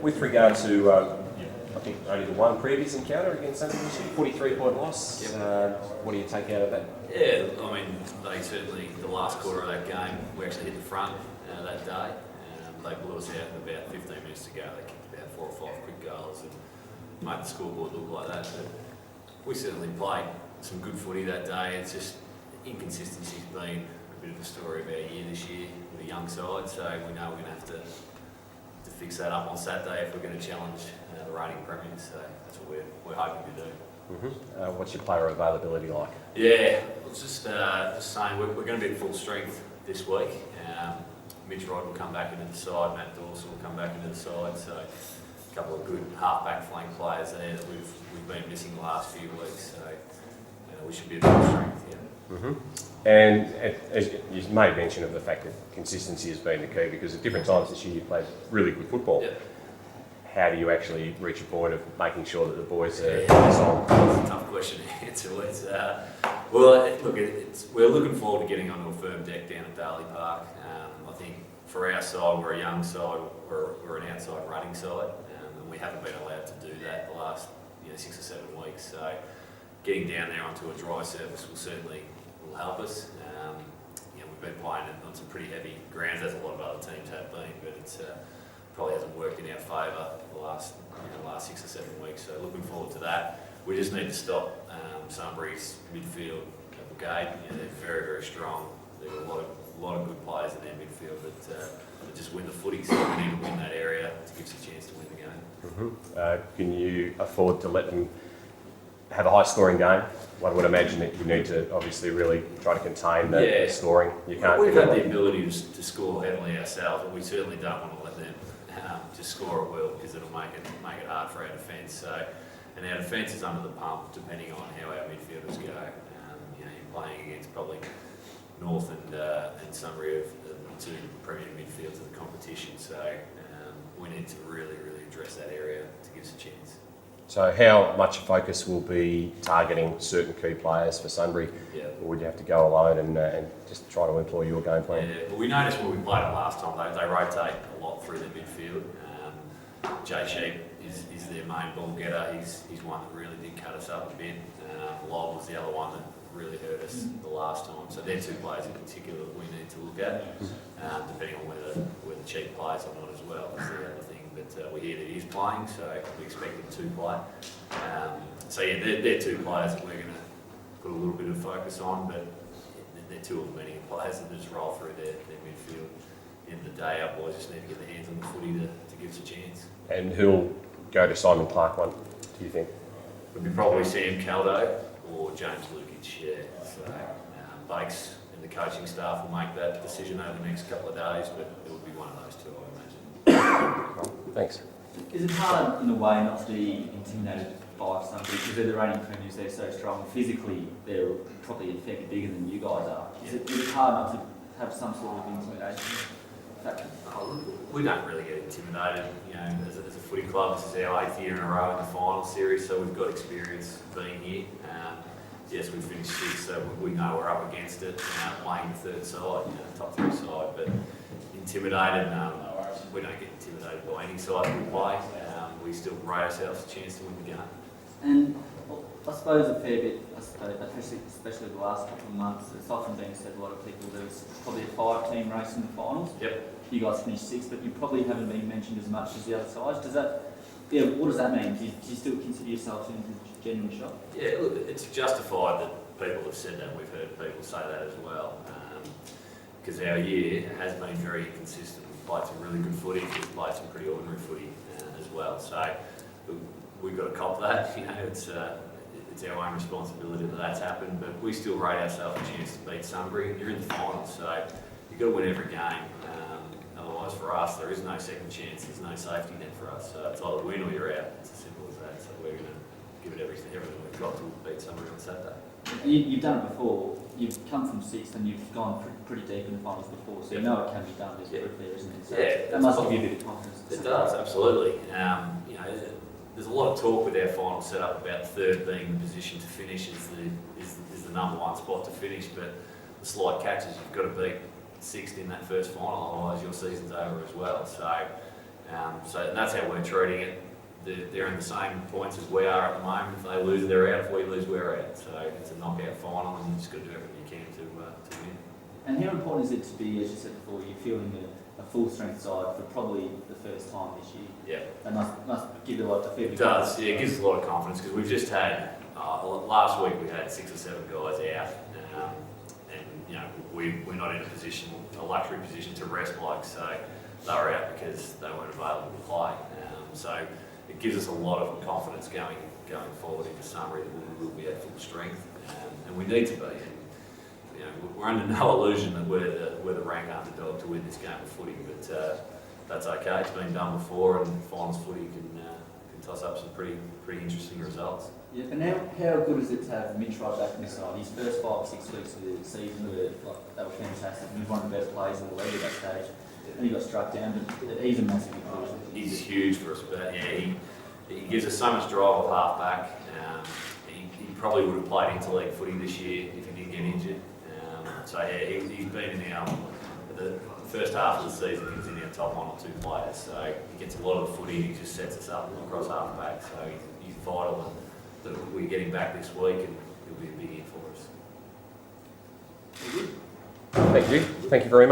With regard to, I think only the one previous encounter against Sunbury this year, 43-point loss. Yep. What do you take out of that? Yeah, I mean, they certainly, the last quarter of that game, we actually hit the front that day. They blew us out in about 15 minutes to go. They kicked about 4 or 5 quick goals and made the scoreboard look like that. But we certainly played some good footy that day. It's just inconsistency's been a bit of a story of our year this year with a young side. So we know we're going to have to fix that up on Saturday if we're going to challenge the reigning premiers. So that's what we're hoping to do. Mm-hmm. What's your player availability like? Yeah, just saying we're going to be at full strength this week. Mitch Rod will come back into the side, Matt Dawson will come back into the side, so a couple of good half-back flank players there that we've been missing the last few weeks, so we should be at full strength, yeah. Mm-hmm. And as you made mention of the fact that consistency has been the key, because at different times this year you played really good football. Yeah. How do you actually reach a point of making sure that the boys are on? That's a tough question to answer. We're looking forward to getting onto a firm deck down at Darley Park. I think for our side, we're a young side, we're an outside running side, and we haven't been allowed to do that the last 6 or 7 weeks. So getting down there onto a dry surface will help us. We've been playing on some pretty heavy grounds, as a lot of other teams have been, but it's probably hasn't worked in our favour the last 6 or 7 weeks. So looking forward to that. We just need to stop Sunbury's midfield brigade. They're very, very strong. They've got a lot of good players in their midfield that just win the footy. So we need to win that area to give us a chance to win the game. Mm-hmm. Can you afford to let them have a high-scoring game? One would imagine that you need to obviously really try to contain the scoring. You can't. We've had the ability to score heavily ourselves, but we certainly don't want to let them just score at will, because it'll make it hard for our defence. So, and our defence is under the pump depending on how our midfielders go. You're playing against probably North and Sunbury of the 2 premier midfields of the competition. So we need to really, really address that area to give us a chance. So how much focus will be targeting certain key players for Sunbury? Yeah. Or would you have to go alone and just try to employ your game plan? Yeah, well, we noticed when we played it last time, they rotate a lot through their midfield. Jay Sheep is their main ball getter. He's one that really did cut us up a bit. Lob was the other one that really hurt us the last time. So they're 2 players in particular that we need to look at, depending on whether Cheap plays or not as well. That's the other thing. But we hear that he's playing, so we expect him to play. They're 2 players that we're going to put a little bit of focus on, but they're 2 of the many players that just roll through their midfield. At the end of the day, our boys just need to get their hands on the footy to give us a chance. And who'll go to Simon Clark one, do you think? Would be probably Sam Caldo or James Lukic, yeah. So Bakes and the coaching staff will make that decision over the next couple of days, but it would be one of those 2, I imagine. Thanks. Is it hard in a way not to be intimidated by somebody, because they're the reigning premiers, they're so strong, physically they're probably a fair bit bigger than you guys are. Is it hard not to have some sort of intimidation factor? We don't really get intimidated, as a footy club. This is our 8th year in a row in the final series, so we've got experience being here. Yes, we finished 6th, so we know we're up against it, playing the 3rd side, top 3 side, but intimidated, we don't get intimidated by any side we play. We still rate ourselves a chance to win the game. And I suppose a fair bit, especially the last couple of months, it's often been said, a lot of people, there's probably a 5-team race in the finals. Yep. You guys finished 6th, but you probably haven't been mentioned as much as the other sides. What does that mean? Do you still consider yourselves in a genuine shot? Yeah, look, it's justified that people have said that. We've heard people say that as well. Because our year has been very inconsistent. We've played some really good footy, we've played some pretty ordinary footy as well. So we've got to cop that. It's our own responsibility that that's happened, but we still rate ourselves a chance to beat Sunbury. You're in the final, so you've got to win every game. Otherwise, for us, there is no second chance. There's no safety net for us. So it's either win or you're out. It's as simple as that. So we're going to give it everything we've got to beat Sunbury on Saturday. You've done it before. You've come from 6th and you've gone pretty deep in the finals before, so you know it can be done. There's proof there, isn't it? So that must give you a bit of confidence. It does, absolutely. There's a lot of talk with our final setup about 3rd being the position to finish is the number 1 spot to finish, but the slight catch is you've got to beat 6th in that first final, otherwise your season's over as well. So So that's how we're treating it. They're in the same points as we are at the moment. If they lose, they're out. If we lose, we're out. So it's a knockout final, and you just got to do everything you can to win. And how important is it to be, as you said before, you're fielding a full strength side for probably the first time this year? Yeah. And must give you a fair bit. It does. Yeah, it gives us a lot of confidence because we've just had last week we had 6 or 7 guys out, and you know we're not in a luxury position to rest blokes, so they were out because they weren't available to play. So it gives us a lot of confidence going forward into Sunbury that we will be at full strength, and we need to be. And, you know, we're under no illusion that we're the rank underdog to win this game of footy, but that's okay. It's been done before, and finals footy can toss up some pretty interesting results. Yeah, and how good is it to have Mitch right back in the side? His first 5 or 6 weeks of the season they were fantastic. He was one of the best players in the league at that stage. And he got struck down, but he's a massive inclusion. He's huge for us, but yeah, he gives us so much drive off half back. He probably would have played interleague footy this year if he didn't get injured. So yeah, he's been in the first half of the season. He was in our top 1 or 2 players. So he gets a lot of the footy. He just sets us up across half back. So he's vital that we get him back this week, and he'll be a big hit for us. Thank you. Thank you very much.